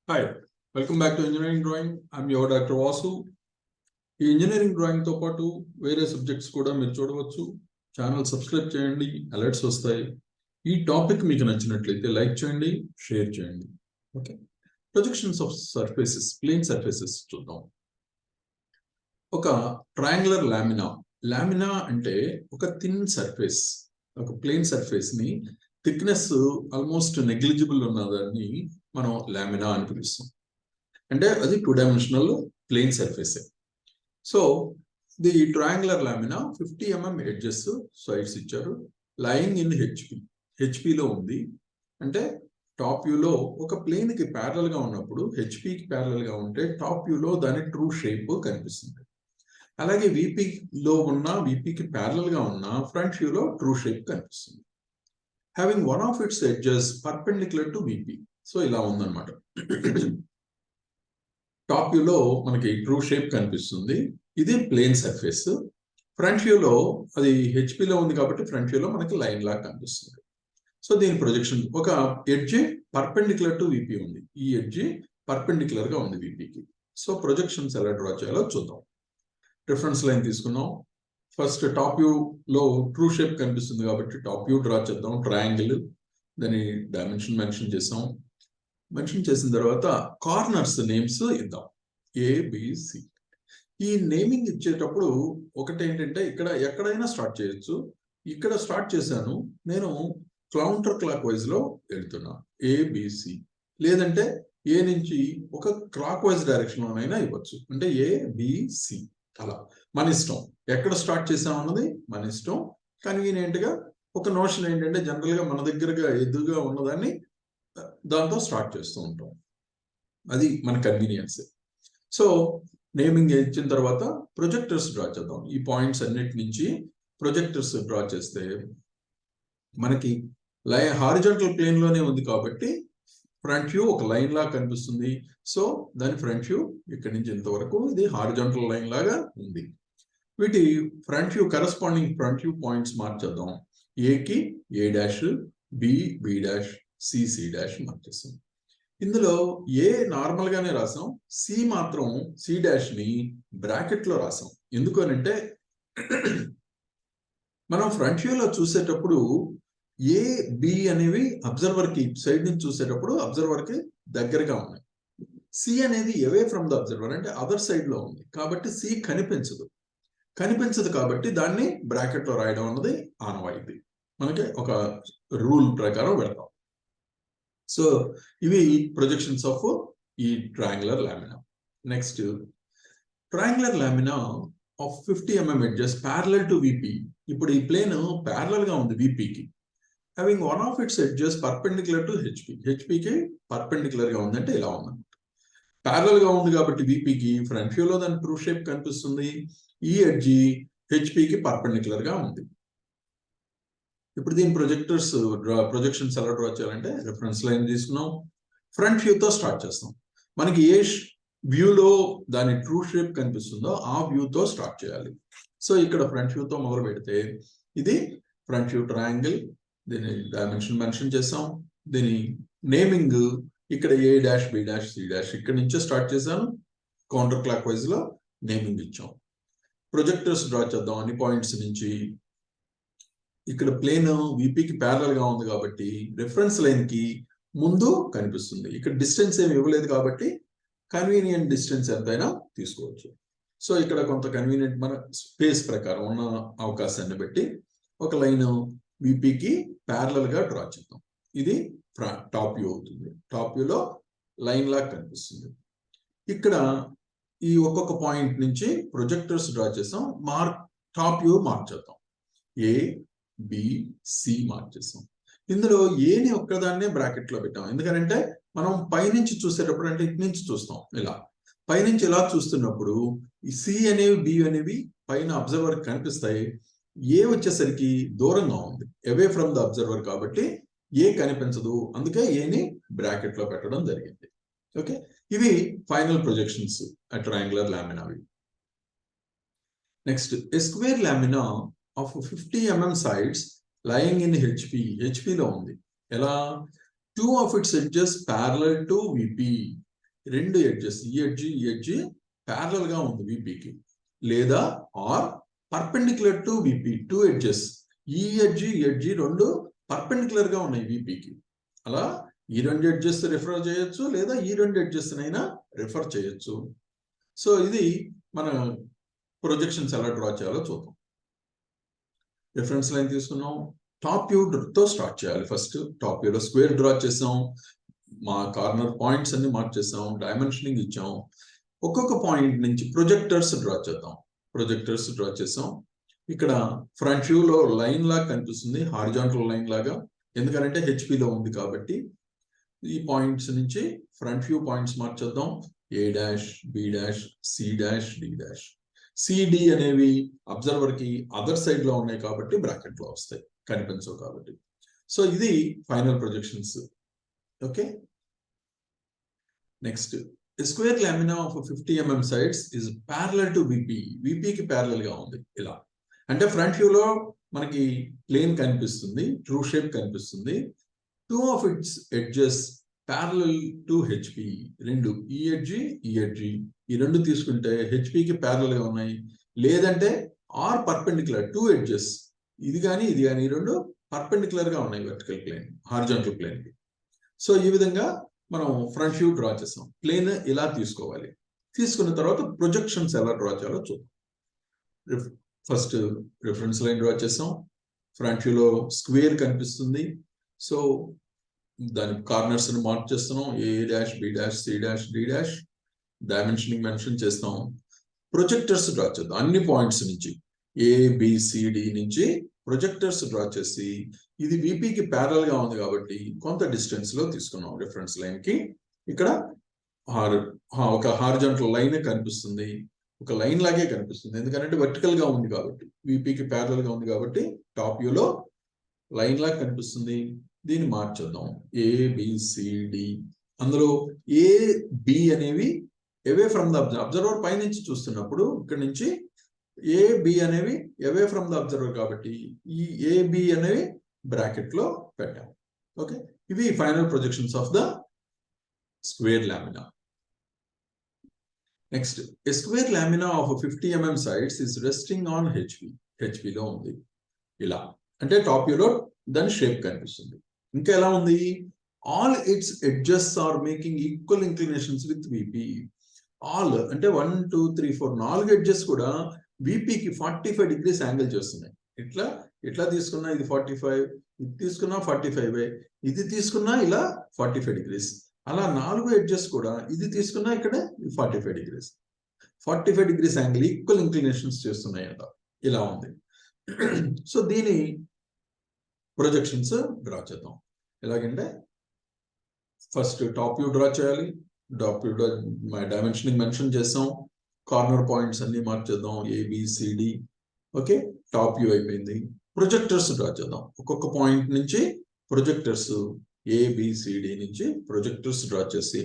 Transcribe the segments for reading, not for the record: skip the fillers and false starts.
Hi, welcome back to Engineering Drawing. I'm your Dr. Vasu. ఈ engineering drawing తో పాటు వేరే సబ్జెక్ట్స్ కూడా మీరు చూడవచ్చు. ఛానల్ సబ్స్క్రైబ్ చేయండి, అలర్ట్స్ వస్తాయి. ఈ టాపిక్ మీకు నచ్చినట్లయితే లైక్ చేయండి, షేర్ చేయండి. Okay, projections of surfaces, plane surfaces చూద్దాం. ఒక ట్రయాంగులర్ లామినా. లామినా అంటే ఒక థిన్ సర్ఫేస్, ఒక ప్లేన్ సర్ఫేస్ ని థిక్నెస్ ఆల్మోస్ట్ నెగ్లిజిబుల్ ఉన్నదాన్ని మనం లామినా అని పిలుస్తాం. అంటే అది 2-dimensional plane surface. So the triangular lamina 50 mm edges sides ఇచ్చారు, లయింగ్ ఇన్ హెచ్పిలో ఉంది. అంటే టాప్ వ్యూలో ఒక ప్లేన్ కి ప్యారల్ గా ఉన్నప్పుడు హెచ్పికి ప్యారల్ గా ఉంటే టాప్ వ్యూలో దాని ట్రూ షేప్ కనిపిస్తుంది. అలాగే విపికి ప్యారల్ గా ఉన్న ఫ్రంట్ వ్యూలో ట్రూ షేప్ కనిపిస్తుంది. Having one of its edges perpendicular to VP. So ఇలా ఉందన్నమాట. టాప్ వ్యూలో మనకి ట్రూ షేప్ కనిపిస్తుంది. ఇది ప్లేన్ సర్ఫేస్. ఫ్రంట్ వ్యూలో అది హెచ్పిలో ఉంది కాబట్టి ఫ్రంట్ వ్యూలో మనకి లైన్ లాగా కనిపిస్తుంది. సో దీని ప్రొజెక్షన్, ఒక ఎడ్జ్ పర్పెండిక్యులర్ టు విపి ఉంది. ఈ ఎడ్జ్ పర్పెండిక్యులర్ గా ఉంది విపికి. సో ప్రొజెక్షన్స్ ఎలా డ్రా చేయాలో చూద్దాం. రిఫరెన్స్ లైన్ తీసుకున్నాం. ఫస్ట్ టాప్ వ్యూలో ట్రూ షేప్ కనిపిస్తుంది కాబట్టి టాప్ వ్యూ డ్రా చేద్దాం. ట్రయాంగిల్, దాని డైమెన్షన్ మెన్షన్ చేసాం. మెన్షన్ చేసిన తర్వాత కార్నర్స్ నేమ్స్ ఇద్దాం, ఏబిసి. ఈ నేమింగ్ ఇచ్చేటప్పుడు ఒకటి ఏంటంటే, ఇక్కడ ఎక్కడైనా స్టార్ట్ చేయొచ్చు. ఇక్కడ స్టార్ట్ చేశాను నేను, కౌంటర్ క్లాక్ వైజ్ లో వెళ్తున్నా, ఏబిసి. లేదంటే ఏ నుంచి ఒక క్లాక్ వైజ్ డైరెక్షన్ లోనైనా ఇవ్వచ్చు, అంటే ఏబిసి. అలా మన ఇష్టం, ఎక్కడ స్టార్ట్ చేసాం అన్నది మన ఇష్టం. కన్వీనియంట్ గా ఒక నోషన్ ఏంటంటే, జనరల్ గా మన దగ్గరగా ఎదురుగా ఉన్నదాన్ని దాంతో స్టార్ట్ చేస్తూ ఉంటాం. అది మన కన్వీనియన్స్. సో నేమింగ్ ఇచ్చిన తర్వాత ప్రొజెక్టర్స్ డ్రా చేద్దాం. ఈ పాయింట్స్ అన్నిటి నుంచి ప్రొజెక్టర్స్ డ్రా చేస్తే మనకి హారిజాంటల్ ప్లేన్ లోనే ఉంది కాబట్టి ఫ్రంట్ వ్యూ ఒక లైన్ లాగా కనిపిస్తుంది. సో దాని ఫ్రంట్ వ్యూ ఇక్కడి నుంచి ఇంతవరకు ఇది హారిజాంటల్ లైన్ లాగా ఉంది. వీటి front view corresponding front view points మార్చేద్దాం. ఏకి A dash, B B dash, C dash మార్చేసాం. ఇందులో ఏ నార్మల్ గానే రాసాం, సి మాత్రం సి డాష్ ని బ్రాకెట్ లో రాసాం. ఎందుకు అనంటే మనం ఫ్రంట్ వ్యూలో చూసేటప్పుడు ఏ బి అనేవి అబ్జర్వర్ కి సైడ్ నుంచి చూసేటప్పుడు అబ్జర్వర్ కి దగ్గరగా ఉన్నాయి. సి అనేది అవే ఫ్రమ్ ద అబ్జర్వర్, అంటే అదర్ సైడ్ లో ఉంది కాబట్టి సి కనిపించదు కాబట్టి దాన్ని బ్రాకెట్ లో రాయడం అన్నది ఆనవాయితీ. మనకి ఒక రూల్ ప్రకారం పెడతాం. సో ఇవి ప్రొజెక్షన్స్ ఆఫ్ ఈ triangular lamina. Next, triangular lamina of 50 mm edges parallel to VP. ఇప్పుడు ఈ ప్లేన్ ప్యారలల్ గా ఉంది విపికి. Having one of its edges perpendicular to హెచ్పికి పర్పెండిక్యులర్ గా ఉందంటే ఇలా ఉందన్నమాట. ప్యారలల్ గా ఉంది కాబట్టి విపికి ఫ్రంట్ వ్యూలో దాని ట్రూ షేప్ కనిపిస్తుంది. ఈ ఎడ్జి హెచ్పికి పర్పెండిక్యులర్ గా ఉంది. ఇప్పుడు దీని ప్రొజెక్షన్స్ ఎలా డ్రా చేయాలంటే, రిఫరెన్స్ లైన్ తీసుకున్నాం. ఫ్రంట్ వ్యూతో స్టార్ట్ చేస్తాం. మనకి ఏ వ్యూలో దాని ట్రూ షేప్ కనిపిస్తుందో ఆ వ్యూతో స్టార్ట్ చేయాలి. సో ఇక్కడ ఫ్రంట్ వ్యూతో మొదలు పెడితే ఇది ఫ్రంట్ వ్యూ ట్రయాంగిల్. దీని డైమెన్షన్ మెన్షన్ చేసాం. దీని నేమింగ్ ఇక్కడ A dash, B dash, C dash ఇక్కడ నుంచే స్టార్ట్ చేశాను. కౌంటర్ క్లాక్ వైజ్ లో నేమింగ్ ఇచ్చాం. ప్రొజెక్టర్స్ డ్రా చేద్దాం అన్ని పాయింట్స్ నుంచి. ఇక్కడ ప్లేన్ విపికి ప్యారలల్ గా ఉంది కాబట్టి రిఫరెన్స్ లైన్ కి ముందు కనిపిస్తుంది. ఇక్కడ డిస్టెన్స్ ఏమి ఇవ్వలేదు కాబట్టి కన్వీనియంట్ డిస్టెన్స్ ఎంతైనా తీసుకోవచ్చు. సో ఇక్కడ కొంత కన్వీనియంట్ మన స్పేస్ ప్రకారం ఉన్న అవకాశాన్ని బట్టి ఒక లైన్ విపికి ప్యారలల్ గా డ్రా చేద్దాం. ఇది టాప్ వ్యూ అవుతుంది. టాప్ వ్యూలో లైన్ లాగా కనిపిస్తుంది. ఇక్కడ ఈ ఒక్కొక్క పాయింట్ నుంచి ప్రొజెక్టర్స్ డ్రా చేసాం. టాప్ వ్యూ మార్క్ చేద్దాం. ఏ బి సి మార్చేసాం. ఇందులో ఏని ఒక్కదాన్నే బ్రాకెట్ లో పెట్టాం. ఎందుకంటే మనం పైనుంచి చూసేటప్పుడు, అంటే ఇటు నుంచి చూస్తాం, ఇలా పైనుంచి ఇలా చూస్తున్నప్పుడు ఈ సి అనేవి బి అనేవి పైన అబ్జర్వర్ కనిపిస్తాయి. ఏ వచ్చేసరికి దూరంగా ఉంది, అవే ఫ్రమ్ ద అబ్జర్వర్ కాబట్టి ఏ కనిపించదు. అందుకే ఏని బ్రాకెట్ లో పెట్టడం జరిగింది. ఓకే, ఇవి ఫైనల్ ప్రొజెక్షన్స్ ట్రయాంగులర్ లామినావి. Next, square lamina of 50 mm sides lying in HP లో ఉంది. ఎలా? 2 of its edges parallel to VP. రెండు ఎడ్జెస్ ఈ ఎడ్జ్ ప్యారలల్ గా ఉంది విపికి, లేదా or perpendicular to VP, two edges ఈ ఎడ్జ్ రెండు పర్పెండిక్యులర్ గా ఉన్నాయి విపికి. అలా ఈ రెండు ఎడ్జెస్ రిఫర్ చేయొచ్చు, లేదా ఈ రెండు ఎడ్జెస్ నైనా రిఫర్ చేయొచ్చు. సో ఇది మన ప్రొజెక్షన్స్ ఎలా డ్రా చేయాలో చూద్దాం. రిఫరెన్స్ లైన్ తీసుకున్నాం, టాప్ వ్యూ తో స్టార్ట్ చేయాలి. ఫస్ట్ టాప్ వ్యూలో స్క్వేర్ డ్రా చేసాం, మా కార్నర్ పాయింట్స్ అన్ని మార్క్ చేసాం, డైమెన్షనింగ్ ఇచ్చాం. ఒక్కొక్క పాయింట్ నుంచి ప్రొజెక్టర్స్ డ్రా చేద్దాం. ప్రొజెక్టర్స్ డ్రా చేసాం. ఇక్కడ ఫ్రంట్ వ్యూలో లైన్ లాగా కనిపిస్తుంది, హారిజాంటల్ లైన్ లాగా, ఎందుకంటే హెచ్పిలో ఉంది కాబట్టి. ఈ పాయింట్స్ నుంచి ఫ్రంట్ వ్యూ పాయింట్స్ మార్చేద్దాం. A dash, B dash, C dash, D dash. CD అనేవి అబ్జర్వర్ కి అదర్ సైడ్ లో ఉన్నాయి కాబట్టి బ్రాకెట్ లో వస్తాయి, కనిపించవు కాబట్టి. సో ఇది final projections. Okay, next square lamina of 50 mm sides is parallel to VP. విపికి ప్యారలల్ గా ఉంది ఇలా. అంటే ఫ్రంట్ వ్యూలో మనకి ప్లేన్ కనిపిస్తుంది, ట్రూ షేప్ కనిపిస్తుంది. Two of its edges parallel to HP. రెండు ఈ ఎడ్జి ఈ రెండు తీసుకుంటే హెచ్పికి ప్యారలల్ గా ఉన్నాయి, లేదంటే ఆర్ పర్పెండిక్యులర్ టూ ఎడ్జెస్ ఇది కానీ ఈ రెండు పర్పెండిక్యులర్ గా ఉన్నాయి వర్టికల్ ప్లేన్, హారిజాంటల్ ప్లేన్ కి. సో ఈ విధంగా మనం ఫ్రంట్ వ్యూ డ్రా చేసాం. ప్లేన్ ఇలా తీసుకోవాలి. తీసుకున్న తర్వాత ప్రొజెక్షన్స్ ఎలా డ్రా చేయాలో చూద్దాం. ఫస్ట్ రిఫరెన్స్ లైన్ డ్రా చేసాం. ఫ్రంట్ వ్యూలో స్క్వేర్ కనిపిస్తుంది. సో దాని కార్నర్స్ ని మార్క్ చేస్తున్నాం. A dash, B dash, C dash, D dash. Dimensioning mention చేస్తాం. ప్రొజెక్టర్స్ డ్రా చేద్దాం. అన్ని పాయింట్స్ నుంచి ఏబిసిడి నుంచి ప్రొజెక్టర్స్ డ్రా చేసి, ఇది విపికి ప్యారల్ గా ఉంది కాబట్టి కొంత డిస్టెన్స్ లో తీసుకున్నాం రిఫరెన్స్ లైన్ కి. ఇక్కడ ఒక హారిజాంటల్ లైన్ కనిపిస్తుంది, ఒక లైన్ లాగే కనిపిస్తుంది, ఎందుకంటే వర్టికల్ గా ఉంది కాబట్టి, విపికి ప్యారల్ గా ఉంది కాబట్టి టాప్ వ్యూలో లైన్ లాగా కనిపిస్తుంది. దీన్ని మార్చేద్దాం. ఏబిసిడి. అందులో ఏ బి అనేవి అవే ఫ్రమ్ ద అబ్జర్వర్ పై నుంచి చూస్తున్నప్పుడు ఇక్కడ నుంచి ఏ బి అనేవి అవే ఫ్రమ్ ద అబ్జర్వర్ కాబట్టి ఈ ఏ బి అనేవి బ్రాకెట్ లో పెట్టాం. ఓకే, ఇవి final projections of the square lamina. Next, a square lamina of 50 mm sides is resting on హెచ్పిలో ఉంది ఇలా. అంటే టాప్ వ్యూలో దాని షేప్ కనిపిస్తుంది. ఇంకా ఎలా ఉంది, all its edges are making equal inclinations with VP. All అంటే 1 2 3 4 4 ఎడ్జెస్ కూడా విపికి 45 degrees యాంగిల్ చేస్తున్నాయి. ఇట్లా తీసుకున్నా ఇది 45, ఇది తీసుకున్నా 45, ఇది తీసుకున్నా ఇలా 45 degrees. అలా 4 ఎడ్జెస్ కూడా ఇది తీసుకున్నా ఇక్కడ 45 degrees. 45 degrees angle equal inclinations చేస్తున్నాయి అంట. ఇలా ఉంది. సో దీని ప్రొజెక్షన్స్ డ్రా చేద్దాం. ఎలాగంటే ఫస్ట్ టాప్ వ్యూ డ్రా చేయాలి. టాప్ వ్యూ డైమెన్షనింగ్ మెన్షన్ చేసాం. కార్నర్ పాయింట్స్ అన్ని మార్క్ చేద్దాం. ఏబిసిడి. ఓకే, టాప్ వ్యూ అయిపోయింది. ప్రొజెక్టర్స్ డ్రా చేద్దాం. ఒక్కొక్క పాయింట్ నుంచి ప్రొజెక్టర్స్ ఏబిసిడి నుంచి ప్రొజెక్టర్స్ డ్రా చేసి,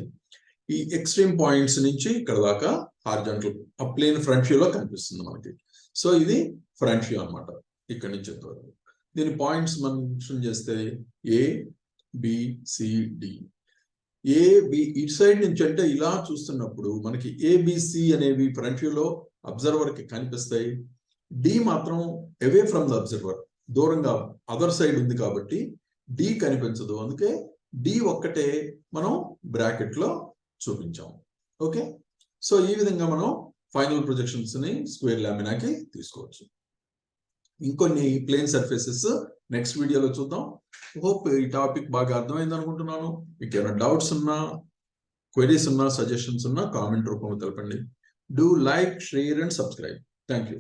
ఈ ఎక్స్ట్రీమ్ పాయింట్స్ నుంచి ఇక్కడ దాకా హారిజాంటల్ ప్లేన్ ఫ్రంట్ వ్యూలో కనిపిస్తుంది మనకి. సో ఇది ఫ్రంట్ వ్యూ అనమాట. ఇక్కడ నుంచి ఎంతవరకు దీని పాయింట్స్ మెన్షన్ చేస్తే A B C D. AB ఇటు సైడ్ నుంచి అంటే ఇలా చూస్తున్నప్పుడు మనకి ఏబిసి అనేవి ఫ్రంట్ వ్యూలో అబ్జర్వర్ కి కనిపిస్తాయి. డి మాత్రం అవే ఫ్రమ్ ద అబ్జర్వర్, దూరంగా అదర్ సైడ్ ఉంది కాబట్టి డి కనిపించదు. అందుకే డి ఒక్కటే మనం బ్రాకెట్ లో చూపించాం. ఓకే, సో ఈ విధంగా మనం ఫైనల్ ప్రొజెక్షన్స్ ని స్క్వేర్ లామినాకి తీసుకోవచ్చు. ఇంకొన్ని ప్లేన్ సర్ఫేసెస్ నెక్స్ట్ వీడియోలో చూద్దాం. హోప్ ఈ టాపిక్ బాగా అర్థమైంది అనుకుంటున్నాను. మీకు ఏమైనా డౌట్స్ ఉన్నా, క్వెరీస్ ఉన్నా, సజెషన్స్ ఉన్నా కామెంట్ రూపంలో తెలపండి. Do like, share and subscribe. Thank you.